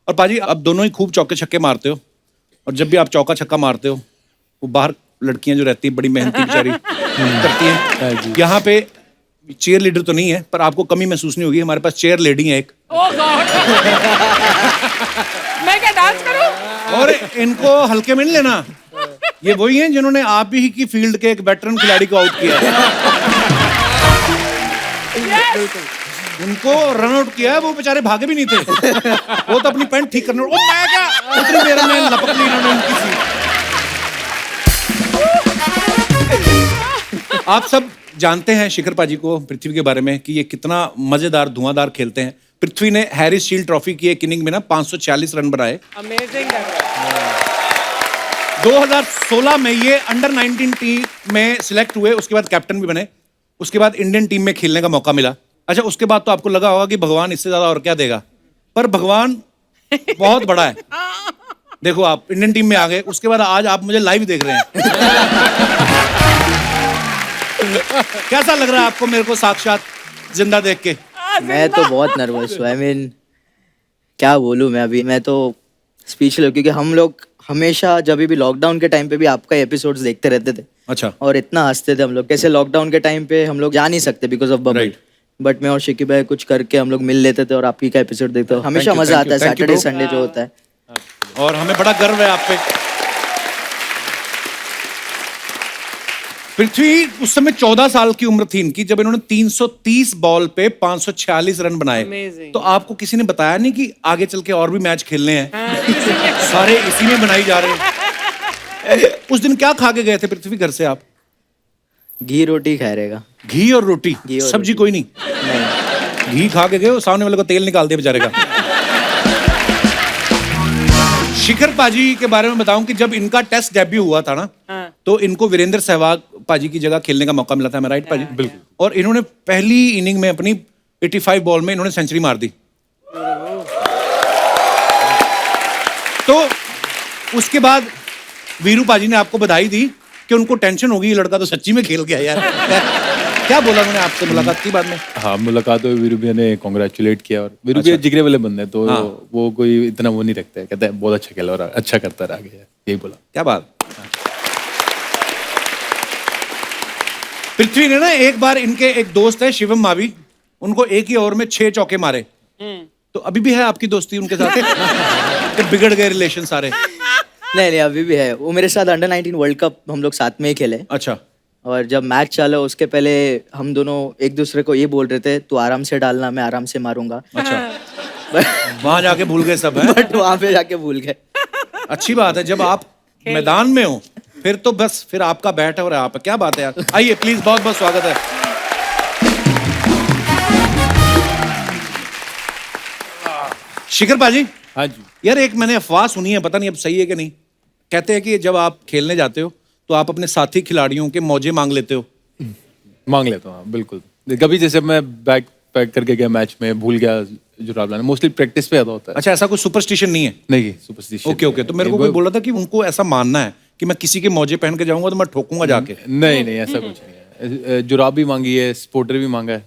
और पाजी अब दोनों ही खूब चौके छक्के मारते हो, और जब भी आप चौका छक्का मारते हो वो बाहर लड़कियां जो रहती हैं बड़ी मेहनती बेचारी करती हैं। यहाँ पे चेयर लीडर तो नहीं है, पर आपको कमी महसूस नहीं होगी, हमारे पास चेयर लेडी है एक। ओह गॉड मैं क्या डांस करूं? और इनको हल्के में नहीं लेना, ये वही हैं जिन्होंने आप ही की फील्ड के एक वेटरन खिलाड़ी को आउट किया है। उनको रन आउट किया है, वो बेचारे भागे भी नहीं थे, वो तो अपनी पैंट ठीक करने मैं क्या उतनी देर में लपक ली इन्होंने उनकी सीट। आप सब जानते हैं शिखर पाजी को, पृथ्वी के बारे में कि ये कितना मजेदार धुआंधार खेलते हैं। पृथ्वी ने हैरिस शील्ड ट्रॉफी की एक इनिंग में ना 546 रन बनाए। अमेजिंग। 2016 में ये अंडर 19 टीम में सिलेक्ट हुए, उसके बाद कैप्टन भी बने, उसके बाद इंडियन टीम में खेलने का मौका मिला। अच्छा, उसके बाद तो आपको लगा होगा कि भगवान इससे ज्यादा और क्या देगा, पर भगवान बहुत बड़ा है। देखो आप इंडियन टीम में आ गए, उसके बाद आज आप मुझे लाइव देख रहे हैं। कैसा लग रहा है आपको मेरे को साक्षात जिंदा देख के? मैं तो बहुत नर्वस हूँ। I mean, क्या बोलूँ मैं अभी, मैं तो स्पीचलेस, क्योंकि हम लोग हमेशा जब भी लॉकडाउन के टाइम पे भी आपका एपिसोड्स देखते रहते थे। अच्छा। और इतना हंसते थे हम लोग, कैसे लॉकडाउन के टाइम पे हम लोग जा नहीं सकते बिकॉज ऑफ बबल, बट मैं और शिकी भाई कुछ करके हम लोग मिल लेते थे और आपकी का एपिसोड देखते थे। हमेशा मजा आता है सैटरडे संडे जो होता है, और हमें बड़ा गर्व है आप पे। पृथ्वी उस समय 14 साल की उम्र थी इनकी जब इन्होंने 330 बॉल पे 546 रन बनाए। Amazing. तो आपको किसी ने बताया नहीं कि आगे चल के और भी मैच खेलने हैं? सारे इसी में बनाई जा रहे हैं। उस दिन क्या खा के गए थे पृथ्वी घर से आप? घी रोटी खा रहेगा। घी और रोटी, सब्जी कोई नहीं? घी खा के गए और सामने वाले को तेल निकाल दिया बेचारे का। शिखर पाजी के बारे में बताऊं कि जब इनका टेस्ट डेब्यू हुआ था ना, तो इनको वीरेंद्र सहवाग पाजी की जगह खेलने का मौका मिला था। मैं राइट पाजी? बिल्कुल। और इन्होंने पहली इनिंग में अपनी 85 बॉल में इन्होंने सेंचुरी मार दी। तो उसके बाद वीरू पाजी ने आपको बधाई दी कि उनको टेंशन होगी, ये लड़का तो सच्ची में खेल गया यार। क्या बोला उन्होंने आपसे मुलाकात की बाद में? हाँ, मुलाकात हुई, वीरू भैया ने कांग्रेचुलेट किया। और वीरू भैया जिगरे वाले बंदे हैं, तो वो कोई इतना वो नहीं रखता है, कहता है बहुत अच्छा खेला और अच्छा करता रहा गया, यही बोला। क्या बात। पृथ्वी ने ना एक बार, इनके एक दोस्त है शिवम मावी, उनको एक ही ओवर में 6 चौके मारे। तो अभी भी है आपकी दोस्ती उनके साथ? कि बिगड़ गए रिलेशन सारे? नहीं, अभी भी है। वो मेरे साथ अंडर 19 वर्ल्ड कप हम लोग साथ में ही खेले। अच्छा। और जब मैच चला उसके पहले हम दोनों एक दूसरे को ये बोल रहे थे, तू आराम से डालना, मैं आराम से मारूंगा। अच्छा। वहां जाके भूल गए सब है? बट वहां पे जाके भूल गए। अच्छी बात है, जब आप मैदान में हो फिर तो बस फिर आपका बैट है और आप। क्या बात है यार। आइए प्लीज, बहुत बहुत स्वागत है। शिखर पाजी। हाँ जी। यार एक मैंने अफवाह सुनी है, पता नहीं अब सही है कि नहीं, कहते हैं कि जब आप खेलने जाते हो तो आप अपने साथी खिलाड़ियों के मौजे मांग लेते हो। मांग लेता हूँ, बिल्कुल। कभी जैसे मैं बैग पैक करके गया मैच में, भूल गया जुराब लाना, मोस्टली प्रैक्टिस पे होता है। अच्छा, ऐसा कोई सुपरस्टिशन नहीं है? नहीं, सुपरस्टिशन। ओके। तो मेरे को कोई बोला था कि उनको ऐसा मानना है कि मैं किसी के मौजे पहन के जाऊंगा तो मैं ठोकूंगा जाके। नहीं, ऐसा कुछ नहीं है। जुराब भी मांगी है, स्पोर्टर भी मांगा है।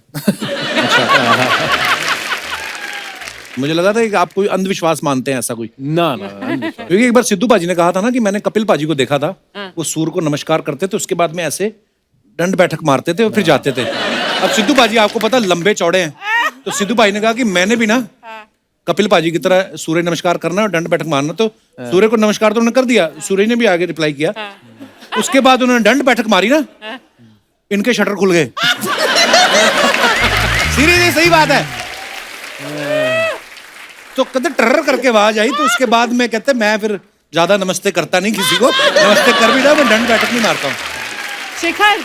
मुझे लगा था कि आप कोई अंधविश्वास मानते हैं, ऐसा कोई? ना। क्योंकि एक बार सिद्धू पाजी ने कहा था ना कि मैंने कपिल पाजी को देखा था, वो सूर्य को नमस्कार करते थे, उसके बाद में ऐसे दंड बैठक मारते थे और फिर जाते थे। अब सिद्धू पाजी आपको पता लंबे चौड़े हैं, तो सिद्धू भाई ने कहा कि मैंने भी ना कपिल पाजी की तरह सूर्य नमस्कार करना और दंड बैठक मारना। तो सूर्य को नमस्कार तो उन्होंने कर दिया, सूर्य ने भी आगे रिप्लाई किया। उसके बाद उन्होंने दंड बैठक मारी ना, इनके शटर खुल गए। सीरियसली, सही बात है। तो कहते टर्र करके आवाज आई, तो उसके बाद में कहते मैं फिर ज्यादा नमस्ते करता नहीं किसी को, नमस्ते कर भी जाओ, मैं दंड बैठक नहीं मारता हूँ। शिखर,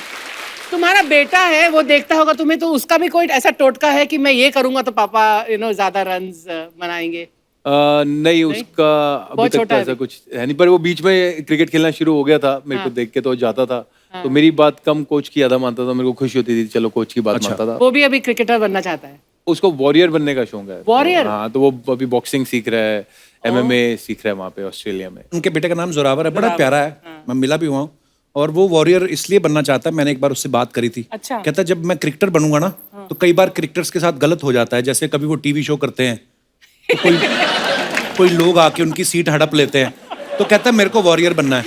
तुम्हारा बेटा है, वो देखता होगा तुम्हें, तो उसका भी कोई ऐसा टोटका है कि मैं ये करूंगा तो पापा ज्यादा रन्स बनाएंगे? नहीं, उसका अभी तक तो ऐसा कुछ है नहीं, पर वो बीच में क्रिकेट खेलना शुरू हो गया था, मेरे को देख के तो जाता था। तो मेरी बात कम कोच की ज्यादा मानता था, मेरे को खुशी होती थी, चलो कोच की बात मानता था। वो भी अभी क्रिकेटर बनना चाहता है? उसको वॉरियर बनने का शौक है। वॉरियर? हाँ, तो वो अभी बॉक्सिंग सीख रहा है, MMA सीख रहा है वहाँ पे ऑस्ट्रेलिया में। उनके बेटे का नाम जोरावर है, बड़ा प्यारा है, मैं मिला भी हुआ हूँ। और वो वॉरियर इसलिए बनना चाहता है, मैंने एक बार उससे बात करी थी। अच्छा। कहता है जब मैं क्रिकेटर बनूंगा ना, तो कई बार क्रिकेटर्स के साथ गलत हो जाता है, जैसे कभी वो टीवी शो करते हैं तो कोई लोग आके उनकी सीट हड़प लेते हैं, तो कहता है मेरे को वॉरियर बनना है।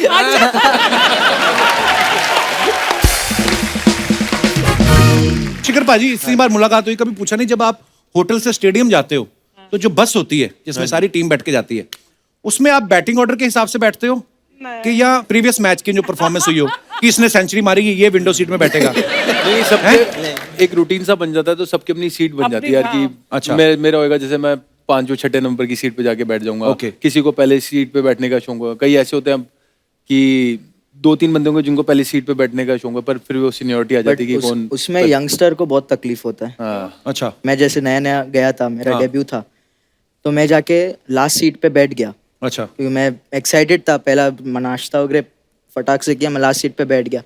शिखर पाजी, इतनी बार मुलाकात हुई, कभी पूछा नहीं जब आप होटल से स्टेडियम जाते हो तो जो बस होती है जिसमें सारी टीम बैठ के जाती है, उसमें आप बैटिंग ऑर्डर के हिसाब से बैठते हो कि या प्रीवियस मैच की जो परफॉर्मेंस हुई हो कि इसने सेंचुरी मारी, ये विंडो सीट में बैठेगा? नहीं, सबके एक रूटीन सा बन जाता है, तो सबकी अपनी सीट बन जाती है यार कि अच्छा। मेरा होएगा जैसे मैं 5 और 6 नंबर की सीट पे जाके बैठ जाऊंगा। Okay. किसी को पहले सीट पे बैठने का शौक होगा, कई ऐसे होते हैं कि 2-3 बंदे होंगे जिनको पहले सीट पे बैठने का शौक है, पर फिर वो सीनियरिटी आ जाती है कि कौन। उसमें यंगस्टर को बहुत तकलीफ होता है। हाँ। अच्छा। मैं जैसे नया नया गया था, मेरा हाँ। डेब्यू था, तो मैं जाके लास्ट सीट पे बैठ गया अच्छा। क्योंकि मैं एक्साइटेड था। पहला नाश्ता वगैरह फटाक से किया, मैं लास्ट सीट पे बैठ गया।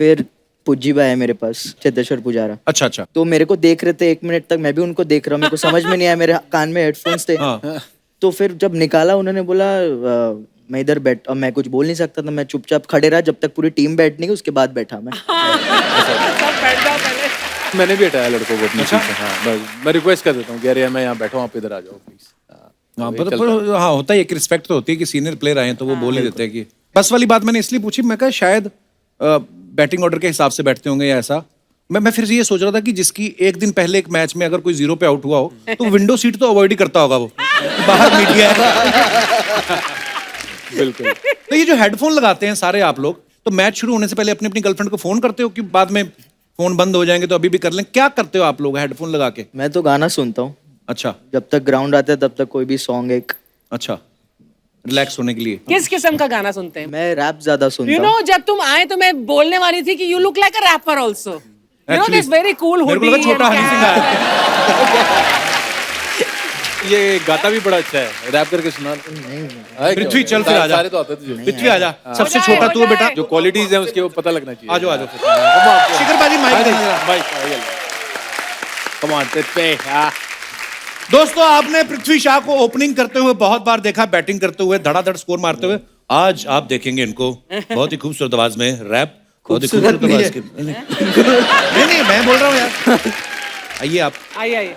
फिर पुज्जी भाई है मेरे पास, चेतेश्वर पुजारा, अच्छा अच्छा। तो मेरे को देख रहे थे 1 मिनट तक, मैं भी उनको देख रहा हूँ, मेरे को समझ में नहीं आया, मेरे कान में हेडफोन्स थे। हाँ। तो फिर जब निकाला उन्होंने बोला मैं इधर बैठ, अब मैं कुछ बोल नहीं सकता था, मैं चुपचाप खड़े रहा जब तक पूरी टीम बैठ नहीं गई, उसके बाद बैठा मैं। सब बैठ जाओ पहले। मैंने भी हटाया लड़कों को अपनी सीट से। हाँ, बस मैं रिक्वेस्ट कर देता हूँ कि यार मैं यहाँ बैठा हूँ, आप इधर आ जाओ प्लीज। हाँ, हाँ होता है, एक रिस्पेक्ट तो होती है कि सीनियर प्लेयर आए हैं तो वो बोल ही देते हैं कि। बस वाली बात मैंने इसलिए पूछी, मैं कहा शायद बैटिंग ऑर्डर के हिसाब से बैठते होंगे या ऐसा। मैं फिर ये सोच रहा था कि जिसकी एक दिन पहले एक मैच में अगर कोई 0 पे आउट हुआ हो तो विंडो सीट तो अवॉइड ही करता होगा वो, बाहर मीडिया है। बिल्कुल। तो ये जो हेडफोन लगाते हैं सारे आप लोग, तो मैच शुरू होने से पहले अपनी अपनी गर्लफ्रेंड को फोन करते हो कि बाद में फोन बंद हो जाएंगे तो अभी भी कर लें? क्या करते हो आप लोग हेडफोन लगा के? मैं तो गाना सुनता हूँ, अच्छा जब तक ग्राउंड आता है तब तक कोई भी सॉन्ग एक। अच्छा, रिलैक्स होने के लिए। किस किस्म का गाना सुनते हैं? मैं रैप ज्यादा सुनता यू हूँ। नो, जब तुम आए तो मैं बोलने वाली थी कि you look like a rapper also. You know this very cool मेरे को हुडी। लगा छोटा हनी सिंह आया। ये गाता भी बड़ा अच्छा है, रैप करके सुना। पृथ्वी चल फिर आजा। सारे तो आते तुझे। पृथ्वी आजा, सबसे हो छोटा जाए, तू हो है बेटा। जाए। जो क्वालिटीज हैं उसके वो पता लगना चाहिए। आजो आजो शिखर बाजी माइक देना जरा। भाई कम ऑन पे। दोस्तों, आपने पृथ्वी शाह को ओपनिंग करते हुए बहुत बार देखा, बैटिंग करते हुए, धड़ाधड़ स्कोर मारते हुए। आज आप देखेंगे इनको बहुत ही खूबसूरत आवाज में रैप, बहुत ही खूबसूरत आवाज के। नहीं मैं बोल रहा हूँ यार। आइए आप। आइए आइए।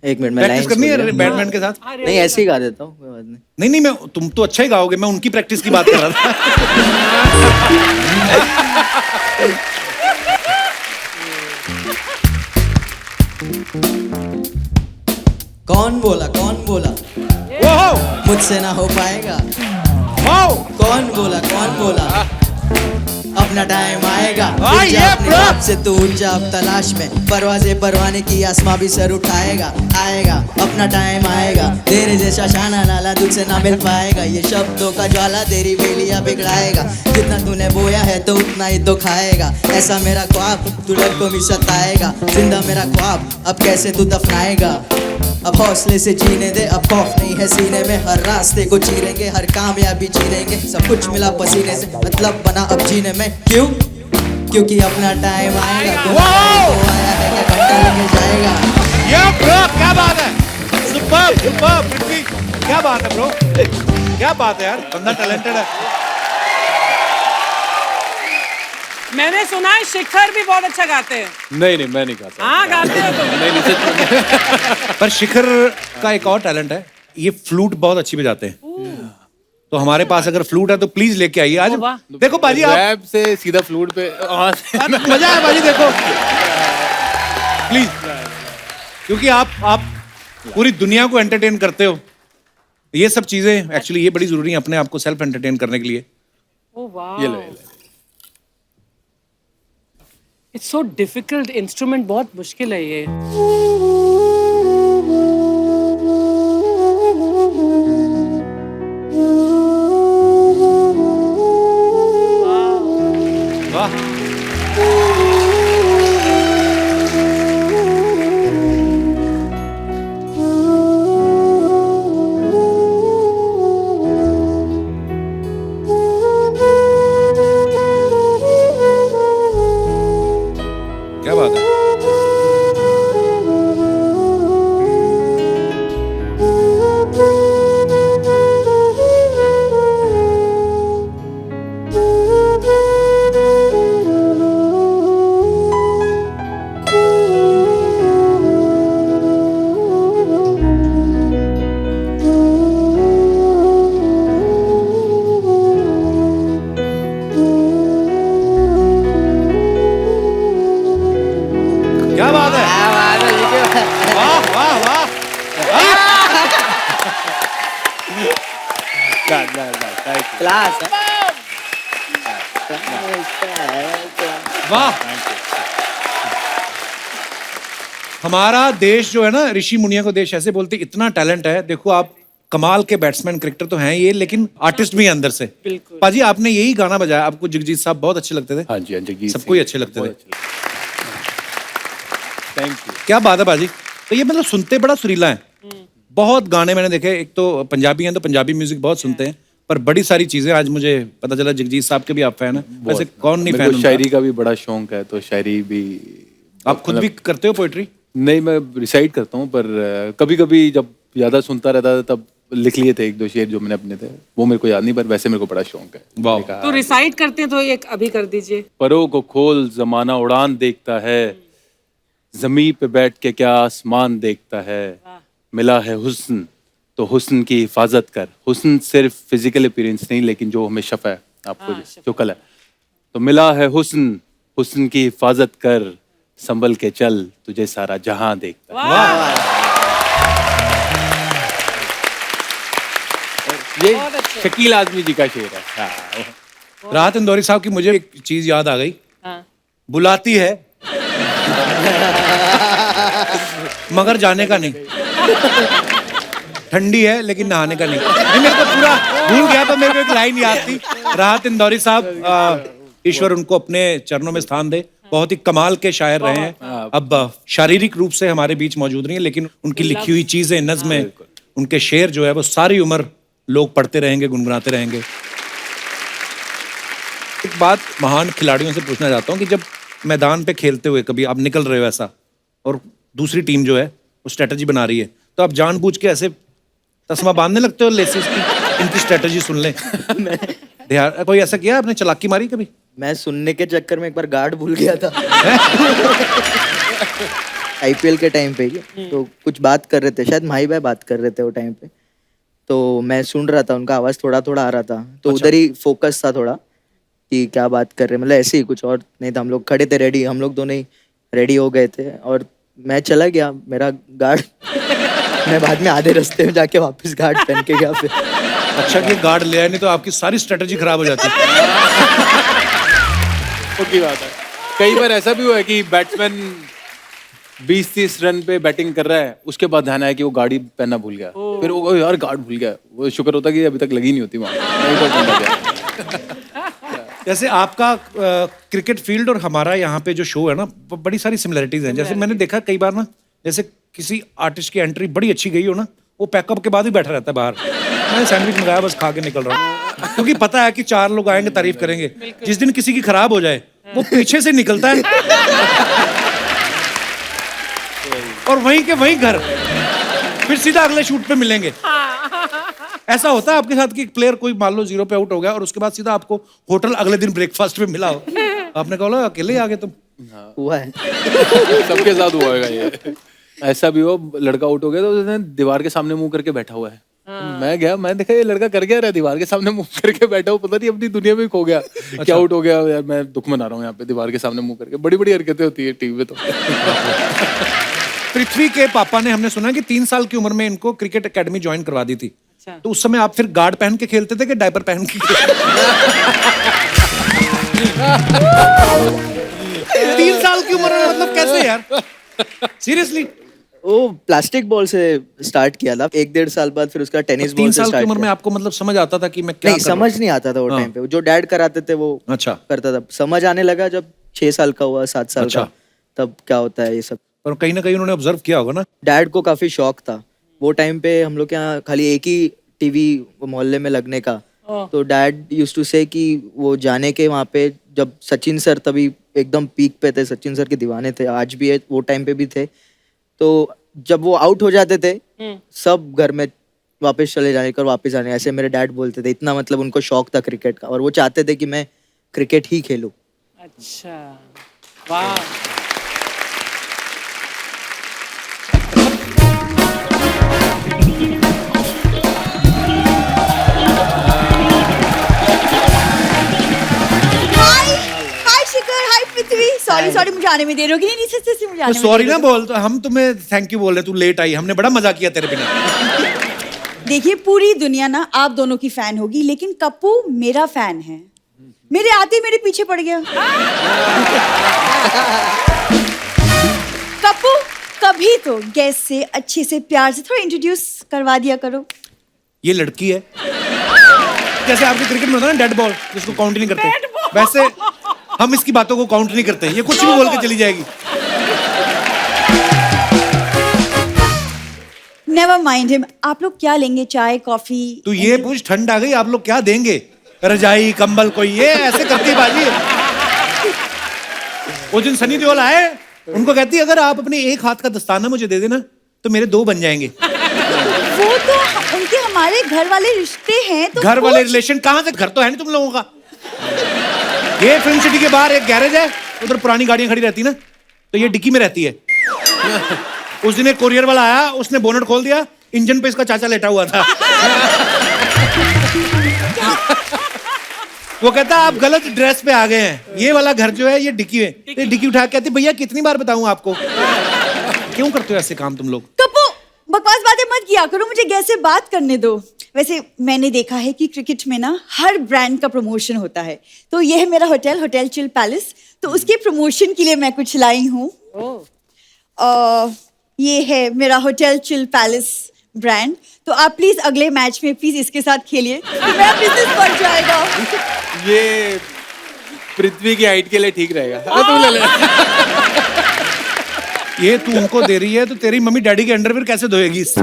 1 मिनट में प्रैक्टिस करनी है बैटमैन के साथ? नहीं, ऐसे ही गा देता हूँ, कोई बात नहीं। नहीं नहीं, मैं तुम तो अच्छा ही गाओगे, मैं उनकी प्रैक्टिस की बात कर रहा था। कौन बोला ओहो मुझसे ना हो पाएगा, वाओ कौन बोला अपना टाइम आएगा। हाँ, उठ जा ये अपने bro। आप से तू उठ जा अब तलाश में, परवाज़े परवाने की आसमां भी सर उठाएगा। आएगा अपना टाइम आएगा, तेरे जैसा शाना नाला तुझसे ना मिल पाएगा। ये शब्दों का ज्वाला तेरी बेलियां बिगड़ाएगा, जितना तूने बोया है तो उतना ही तो खाएगा। ऐसा मेरा ख्वाब तू लड़ को भी सताएगा, जिंदा मेरा ख्वाब अब कैसे तू दफनाएगा। अब हौसले से जीने दे, अब खौफ नहीं है सीने में, हर रास्ते को चीरेंगे, हर कामयाबी चीरेंगे। सब कुछ मिला पसीने से, मतलब बना अब जीने में। क्यों? क्योंकि अपना टाइम आएगा। तो आया है क्या घंटा लगे जाएगा। ये ब्रो क्या बात है, सुपर सुपर पृथ्वी, क्या बात है ब्रो, क्या बात है यार, बंदा टैलेंटेड है। मैंने सुना है शिखर भी बहुत अच्छा गाते हैं। नहीं मैं नहीं गाता। हाँ गाते हो तुम। नहीं सच में। पर शिखर का एक और टैलेंट है, ये फ्लूट बहुत अच्छी बजाते हैं। तो हमारे पास अगर फ्लूट है तो प्लीज लेके आइए आज। वाह। देखो बाजी आप, रैप से सीधा फ्लूट पे। मजा है बाजी, देखो प्लीज, क्योंकि आप पूरी दुनिया को एंटरटेन करते हो। ये सब चीजें एक्चुअली ये बड़ी जरूरी है अपने आप को सेल्फ एंटरटेन करने के लिए। ओह वाह, ये लो। इट्स सो डिफिकल्ट इंस्ट्रूमेंट, बहुत मुश्किल है ये। वाह, क्या बात है। क्लास है। वाह। हमारा देश जो है ना, ऋषि मुनिया को देश ऐसे बोलते, इतना टैलेंट है। देखो आप कमाल के बैट्समैन क्रिकेटर तो हैं ये, लेकिन आर्टिस्ट भी हैं अंदर से। बिल्कुल। पाजी आपने यही गाना बजाया, आपको जगजीत साहब बहुत अच्छे लगते थे? हाँ जी, हाँ जी, सबको ही अच्छे लगते थे। Thank you. क्या बात है बाजी। तो ये मतलब सुनते बड़ा सुरीला है। बहुत गाने मैंने देखे, एक तो पंजाबी हैं तो पंजाबी म्यूजिक बहुत सुनते हैं, पर बड़ी सारी चीजें आज मुझे पता चला जगजीत साहब के भी आप फैन हैं। वैसे कौन नहीं मेरे फैन को उनका? शायरी का भी बड़ा शौक है, तो शायरी भी आप खुद भी करते हो पोएट्री? नहीं, मैं रिसाइट करता हूँ, पर कभी कभी जब ज्यादा सुनता रहता था तब लिख लिए थे एक दो शेर जो मैंने अपने थे, वो मेरे को याद नहीं, पर वैसे मेरे को बड़ा शौक है। वाह। मैंने कहा, तो रिसाइट करते हैं तो एक अभी कर दीजिए। परों को खोल जमाना उड़ान देखता है, जमीन पे बैठ के क्या आसमान देखता है, मिला है हुस्न तो हुस्न की हिफाजत कर। हुस्न सिर्फ फिजिकल अपीयरेंस नहीं, लेकिन जो हमें शफा है आपको जो कल है, तो मिला है हुस्न, हुस्न की हिफाजत कर, संभल के चल तुझे सारा जहां देखता है। ये शकील आजमी जी का शेर है। हाँ। राहत इंदौरी साहब की मुझे एक चीज याद आ गई। हाँ। बुलाती है मगर जाने का नहीं, ठंडी है लेकिन नहाने का नहीं। ये मेरे को पूरा भूल गया, पर मेरे को एक लाइन याद थी। राहत इंदौरी साहब, ईश्वर उनको अपने चरणों में स्थान दे, बहुत ही कमाल के शायर रहे हैं। अब शारीरिक रूप से हमारे बीच मौजूद नहीं है, लेकिन उनकी लिखी हुई चीजें, नज़्में, उनके शेर जो है वो सारी उम्र लोग पढ़ते रहेंगे, गुनगुनाते रहेंगे। एक बात महान खिलाड़ियों से पूछना चाहता हूँ कि जब मैदान पे खेलते हुए कभी आप निकल रहे हो ऐसा, और दूसरी टीम जो है वो स्ट्रेटजी बना रही है, तो आप जानबूझ के ऐसे तस्मा बांधने लगते हो लेसिस की, इनकी स्ट्रेटजी सुन लें? कोई ऐसा किया आपने, चालाकी मारी कभी? मैं सुनने के चक्कर में एक बार गार्ड भूल गया था। आईपीएल के टाइम पे ही, तो कुछ बात कर रहे थे, शायद माही भाई बात कर रहे थे वो टाइम पे, तो मैं सुन रहा था, उनका आवाज थोड़ा थोड़ा आ रहा था, तो उधर ही फोकस था थोड़ा कि क्या बात कर रहे हैं, मतलब ऐसे ही, कुछ और नहीं था। हम लोग खड़े थे रेडी, हम लोग दोनों ही रेडी हो गए थे, और मैं चला गया, मेरा गार्ड मैं बाद में आधे रास्ते में जाके वापस गार्ड पहन के गया फिर। अच्छा कि गार्ड ले आए, नहीं तो आपकी सारी स्ट्रेटजी खराब हो जाती। की बात है। कई बार ऐसा भी हुआ है कि बैट्समैन 20-30 रन पे बैटिंग कर रहा है, उसके बाद ध्यान आया कि वो गाड़ी पहनना भूल गया, फिर वो यार गार्ड भूल गया, वो शुक्र होता कि अभी तक लगी नहीं होती वहाँ। जैसे आपका क्रिकेट फील्ड और हमारा यहाँ पे जो शो है ना, बड़ी सारी सिमिलरिटीज हैं। जैसे मैंने देखा कई बार ना, जैसे किसी आर्टिस्ट की एंट्री बड़ी अच्छी गई हो ना, वो पैकअप के बाद ही बैठा रहता है बाहर। मैंने सैंडविच मंगाया, बस खा के निकल रहा हूँ, क्योंकि पता है कि 4 लोग आएंगे, तारीफ करेंगे। जिस दिन किसी की खराब हो जाए, वो पीछे से निकलता है और वहीं के वहीं घर, फिर सीधा अगले शूट पे मिलेंगे। ऐसा होता है आपके साथ कि प्लेयर कोई मान लो 0 पे आउट हो गया, और उसके बाद सीधा आपको होटल अगले दिन ब्रेकफास्ट पे मिला हो, आपने कहा अकेले आ गए तुम? हुआ है। सबके साथ हुआ होगा ये। ऐसा भी हो, लड़का आउट हो गया तो उसने दीवार के सामने मुंह करके बैठा हुआ है। मैं गया, मैं देखा ये लड़का कर क्या रहा है, दीवार के सामने मुंह करके बैठा हो, पता नहीं अपनी दुनिया में खो गया। क्या आउट हो गया यार, मैं दुख मना रहा हूँ यहाँ पे, दीवार के सामने मुंह करके। बड़ी बड़ी हरकतें होती है टीवी पे तो। पृथ्वी के पापा ने, हमने सुना कि 3 साल की उम्र में इनको क्रिकेट एकेडमी ज्वाइन करवा दी थी। तो उस समय आप फिर गार्ड पहन के खेलते थे कि डायपर पहन के? 3 साल की उम्र में, मतलब कैसे यार, सीरियसली? वो प्लास्टिक बॉल से स्टार्ट किया था, 1-1.5 साल बाद फिर उसका टेनिस बॉल 3 से साल की स्टार्ट उम्र में किया। आपको मतलब समझ आता था कि मैं क्या नहीं, कर रहा समझ नहीं आता था वो टाइम पे, जो डैड कराते थे वो अच्छा। करता था। समझ आने लगा जब 6 साल का हुआ, 7 साल अच्छा। का, तब क्या होता है ये सब। पर कहीं ना कहीं उन्होंने ऑब्जर्व किया होगा ना। डैड को काफी शौक था वो टाइम पे, हम लोग के यहाँ खाली एक ही टीवी मोहल्ले में लगने का, तो डैड यूज्ड टू से कि वो जाने के वहाँ पे, जब सचिन सर तभी एकदम पीक पे थे, सचिन सर के दीवाने थे, आज भी है, वो टाइम पे भी थे, तो जब वो आउट हो जाते थे सब घर में वापस चले जाने का, वापस आने, ऐसे मेरे डैड बोलते थे। इतना मतलब उनको शौक था क्रिकेट का, और वो चाहते थे कि मैं क्रिकेट ही खेलूं। अच्छा, वाह। हाय शिखर, हाय पृथ्वी। सॉरी मुझे आने में देर होगी। नहीं सच्ची मुझे आने में सॉरी देर ना होगी। बोल, तो हम तुम्हें थैंक यू बोल रहे, तू लेट आई, हमने बड़ा मजा किया तेरे बिना। देखिए पूरी दुनिया ना आप दोनों की फैन होगी, लेकिन कप्पू मेरा फैन है। मेरे आते ही मेरे पीछे पड़ गया। कप्पू कभी तो गेस्ट से अच्छे से प्यार से थोड़ा इंट्रोड्यूस करवा दिया करो। ये लड़की है, जैसे आपके क्रिकेट में होता है ना डेड बॉल, जिसको काउंट नहीं करते, वैसे हम इसकी बातों को काउंट नहीं करते। ये कुछ भी बोल के चली जाएगी। Never mind him. आप लोग क्या लेंगे, चाय कॉफी? तो ये पूछ, ठंड आ गई, आप लोग क्या देंगे? रजाई कंबल कोई, ये ऐसे करती बाजी। वो दिन सनी देओल आए, उनको कहती अगर आप अपने एक हाथ का दस्ताना मुझे दे देना तो मेरे 2 बन जाएंगे। वो तो उनके हमारे घर वाले रिश्ते हैं। तो घर वाले रिलेशन कहाँ से? घर तो है नहीं तुम लोगों का। ये फिल्म सिटी के बाहर एक गैरेज है, उधर पुरानी गाड़ियां खड़ी रहती ना, तो ये डिक्की में रहती है। उस दिन एक कोरियर वाला आया, उसने बोनट खोल दिया, इंजन पे इसका चाचा लेटा हुआ था। वो कहता आप गलत ड्रेस पे आ गए हैं, ये वाला घर जो है ये डिक्की है। ये डिक्की उठा के कहती भैया कितनी बार बताऊं आपको? क्यों करते हो ऐसे काम तुम लोग? कप्पू बकवास बातें मत किया करो, मुझे गैस से बात करने दो। वैसे मैंने देखा है कि क्रिकेट में ना हर ब्रांड का प्रमोशन होता है, तो ये है मेरा होटल चिल पैलेस, तो उसके प्रमोशन के लिए मैं कुछ लाई हूँ। ये है मेरा होटल चिल पैलेस ब्रांड, तो आप प्लीज अगले मैच में प्लीज इसके साथ खेलिए, तो मेरा बिजनेस बढ़ जाएगा। ये पृथ्वी की हाइट के लिए ठीक रहेगा। तुम ले ले। ये तू उनको दे रही है तो तेरी मम्मी डैडी के अंडरवियर कैसे धोएगी इससे?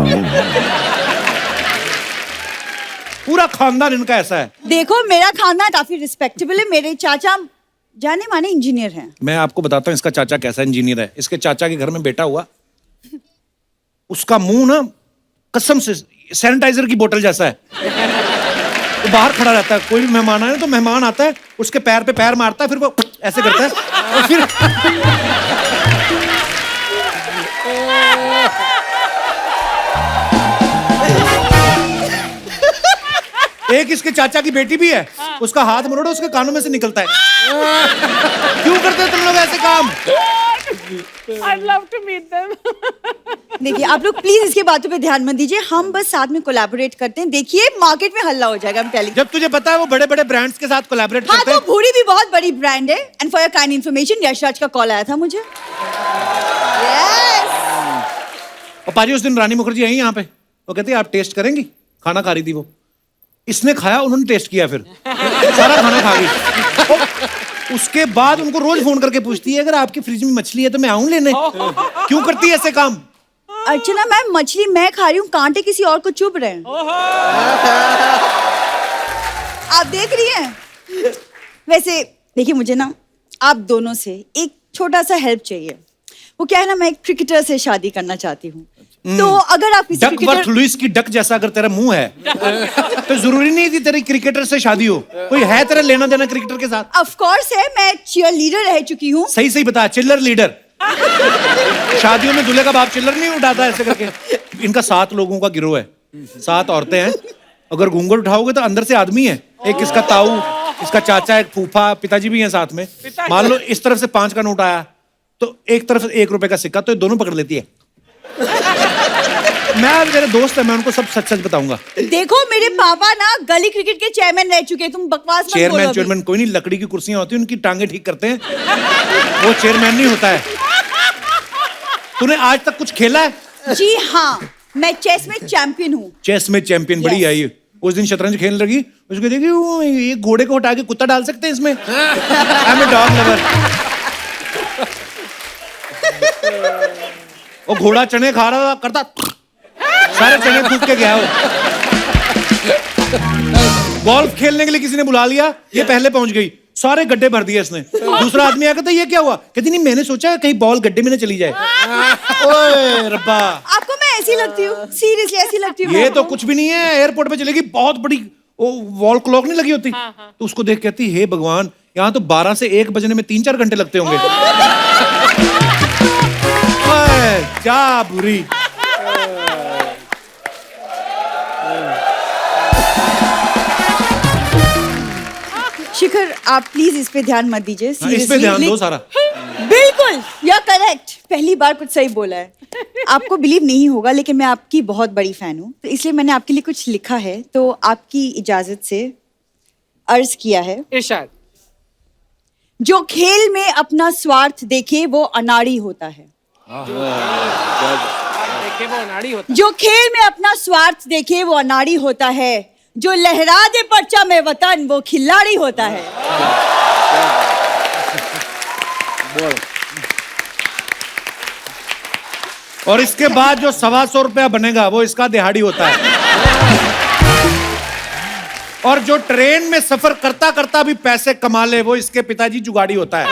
पूरा खानदान इनका ऐसा है। देखो मेरा खानदान काफी रिस्पेक्टेबल है, मेरे चाचा जाने माने इंजीनियर हैं। मैं आपको बताता हूँ इसका चाचा कैसा इंजीनियर है। इसके चाचा के घर में बेटा हुआ, उसका मुंह ना कसम से सैनिटाइजर की बोतल जैसा है। तो बाहर खड़ा रहता है, कोई भी मेहमान आए तो मेहमान आता है उसके पैर पे पैर मारता है, फिर वो ऐसे करता है और फिर एक इसके चाचा की बेटी भी है, उसका हाथ मरोड़ो उसके कानों में से निकलता है। क्यों करते हो तुम लोग ऐसे काम? I'd love to meet them. देखिए आप लोग प्लीज इसके बातों पे ध्यान मत दीजिए, हम बस साथ में कोलैबोरेट करते हैं। देखिए मार्केट में हल्ला हो जाएगा, हम टेलिंग। जब तुझे पता है वो बड़े बड़े ब्रांड्स के साथ कोलैबोरेट हाँ करते तो हैं। भूरी भी बहुत बड़ी ब्रांड है। And for your kind information Yashraj का कॉल आया था मुझे। Yes. और पाजी उस दिन रानी मुखर्जी आई यहाँ पे, वो कहती है आप टेस्ट करेंगी? खाना खा रही थी वो, इसने खाया, उन्होंने टेस्ट किया, फिर सारा खाना खा गई। उसके बाद उनको रोज फोन करके पूछती है अगर आपकी फ्रिज में मछली है तो मैं आऊं लेने। क्यों करती है ऐसे काम? अर्चना मैम मछली मैं खा रही हूँ, कांटे किसी और को चुभ रहे हैं। आप देख रही हैं? वैसे देखिए मुझे ना आप दोनों से एक छोटा सा हेल्प चाहिए। वो क्या है ना, मैं एक क्रिकेटर से शादी करना चाहती हूँ, तो अगर आप किसी डकवर्थ लुइस की डक जैसा अगर तेरा मुंह है तो जरूरी नहीं थी तेरी क्रिकेटर से शादी हो। कोई है तेरा लेना देना क्रिकेटर के साथ? ऑफ कोर्स है, मैं चीयर लीडर रह चुकी हूँ। सही सही बता, चिल्लर लीडर। शादियों में दूल्हे का बाप चिल्लर नहीं उठाता ऐसे करके। इनका 7 लोगों का गिरोह है, 7 औरतें हैं। अगर घूंघट उठाओगे तो अंदर से आदमी है, एक इसका ताऊ, इसका चाचा, एक फूफा, पिताजी भी हैं साथ में। मान लो इस तरफ से 5 का नोट आया तो एक तरफ से 1 रुपए का सिक्का, तो ये दोनों पकड़ लेती है। मैं मेरे दोस्त है, मैं उनको सब सच सच बताऊंगा। देखो मेरे पापा ना गली क्रिकेट के चेयरमैन रह चुके हैं, तुम बकवास मत बोलो अभी। चेयरमैन कोई नहीं, लकड़ी की कुर्सियां होती हैं उनकी टांगे ठीक करते हैं, वो चेयरमैन नहीं होता है। तूने आज तक कुछ खेला है? जी हाँ, मैं चेस में चैंपियन हूँ। चेस में चैंपियन, बड़ी आई है। उस दिन शतरंज खेलने लगी, उसको देखी वो ये घोड़े को हटा के कुत्ता डाल सकते हैं इसमें। I am a dog lover. वो घोड़ा चने खा रहा करता, सारे चने फूक के गया वो। गोल्फ खेलने के लिए किसी ने बुला लिया, ये पहले पहुंच गई, सारे गड्ढे भर दिए इसने। दूसरा आदमी आया, कहता ये क्या हुआ? कहती नहीं मैंने सोचा कहीं बॉल गड्ढे में ना चली जाए। ओए रब्बा, आपको मैं ऐसी लगती हूँ? सीरियसली ऐसी लगती हूँ? ये तो कुछ भी नहीं है। एयरपोर्ट पे चलेगी, बहुत बड़ी वो वॉल क्लॉक नहीं लगी होती, तो उसको देख कहती हे भगवान, यहाँ तो 12 से 1 बजने में 3-4 घंटे लगते होंगे। ओए क्या बुरी। शिखर आप प्लीज इस पे ध्यान मत दीजिए। इस पे ध्यान दो सारा। बिल्कुल, यू आर करेक्ट, पहली बार कुछ सही बोला है। आपको बिलीव नहीं होगा लेकिन मैं आपकी बहुत बड़ी फैन हूँ, तो इसलिए मैंने आपके लिए कुछ लिखा है, तो आपकी इजाजत से अर्ज किया है। इरशाद। जो खेल में अपना स्वार्थ देखे वो अनाड़ी होता है। देखे वो अनाड़ी होता जो खेल में अपना स्वार्थ देखे वो अनाड़ी होता है, जो लहरा दे परचा में वतन वो खिलाड़ी होता है। और इसके बाद जो 125 रुपया बनेगा वो इसका दिहाड़ी होता है। और जो ट्रेन में सफर करता करता भी पैसे कमा ले वो इसके पिताजी जुगाड़ी होता है।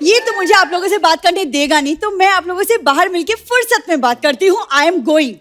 ये तो मुझे आप लोगों से बात करने देगा नहीं, तो मैं आप लोगों से बाहर मिलके फुर्सत में बात करती हूँ। I am going.